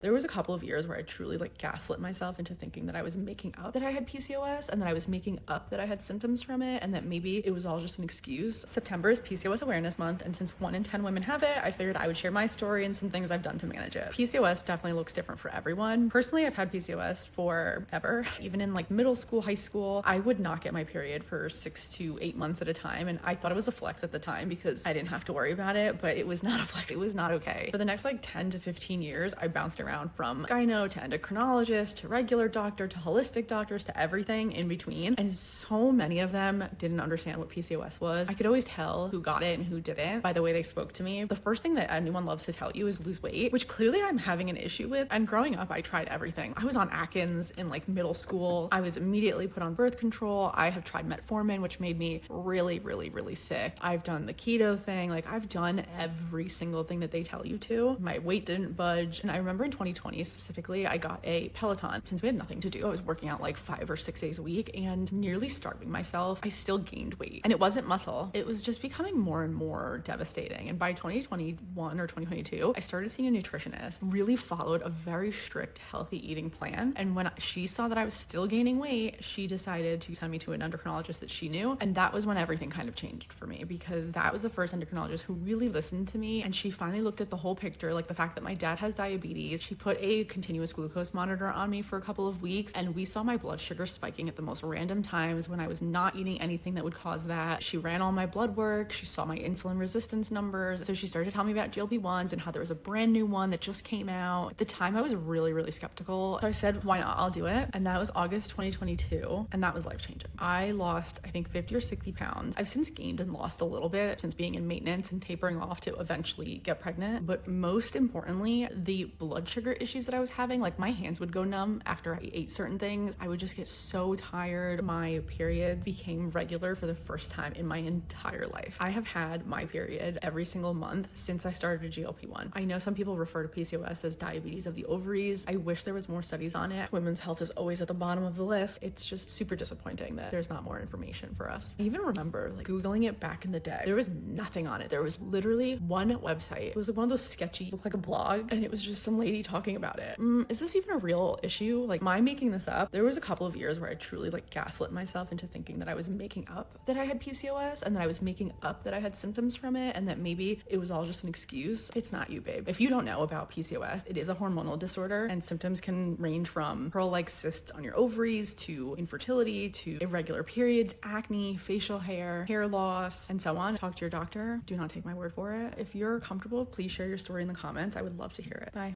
There was a couple of years where I truly like gaslit myself into thinking that I was making up that I had PCOS and that I was making up that I had symptoms from it and that maybe it was all just an excuse. September is PCOS Awareness Month, and since 1 in 10 women have it, I figured I would share my story and some things I've done to manage it. PCOS definitely looks different for everyone. Personally, I've had PCOS forever. Even in like middle school, high school, I would not get my period for 6 to 8 months at a time, and I thought it was a flex at the time because I didn't have to worry about it, but it was not a flex. It was not okay. For the next like 10 to 15 years, I bounced around from gyno to endocrinologist to regular doctor to holistic doctors to everything in between, and so many of them didn't understand what PCOS was. I could always tell who got it and who didn't by the way they spoke to me. The first thing that anyone loves to tell you is lose weight, which clearly I'm having an issue with. And growing up, I tried everything. I was on Atkins in like middle school. I was immediately put on birth control. I have tried metformin, which made me really sick. I've done the keto thing. Like, I've done every single thing that they tell you to. My weight didn't budge. And I remember in 2020 specifically, I got a Peloton. Since we had nothing to do, I was working out like 5 or 6 days a week and nearly starving myself. I still gained weight, and it wasn't muscle. It was just becoming more and more devastating. And by 2021 or 2022, I started seeing a nutritionist, really followed a very strict healthy eating plan. And when she saw that I was still gaining weight, she decided to send me to an endocrinologist that she knew. And that was when everything kind of changed for me, because that was the first endocrinologist who really listened to me. And she finally looked at the whole picture, like the fact that my dad has diabetes. She put a continuous glucose monitor on me for a couple of weeks, and we saw my blood sugar spiking at the most random times when I was not eating anything that would cause that. She ran all my blood work. She saw my insulin resistance numbers. So she started to tell me about GLP-1s and how there was a brand new one that just came out. At the time, I was really skeptical. So I said, why not? I'll do it. And that was August 2022. And that was life-changing. I lost, I think, 50 or 60 pounds. I've since gained and lost a little bit since being in maintenance and tapering off to eventually get pregnant. But most importantly, the blood sugar issues that I was having, like my hands would go numb after I ate certain things. I would just get so tired. My periods became regular for the first time in my entire life. I have had my period every single month since I started a GLP-1. I know some people refer to PCOS as diabetes of the ovaries. I wish there was more studies on it. Women's health is always at the bottom of the list. It's just super disappointing that there's not more information for us. I even remember like Googling it back in the day. There was nothing on it. There was literally one website. It was like one of those sketchy, looked like a blog, and it was just some lady talking about it. Is this even a real issue? Like, am I making this up? There was a couple of years where I truly like gaslit myself into thinking that I was making up that I had PCOS and that I was making up that I had symptoms from it and that maybe it was all just an excuse. It's not you, babe. If you don't know about PCOS, it is a hormonal disorder, and symptoms can range from pearl-like cysts on your ovaries to infertility to irregular periods, acne, facial hair, hair loss, and so on. Talk to your doctor. Do not take my word for it. If you're comfortable, please share your story in the comments. I would love to hear it. Bye.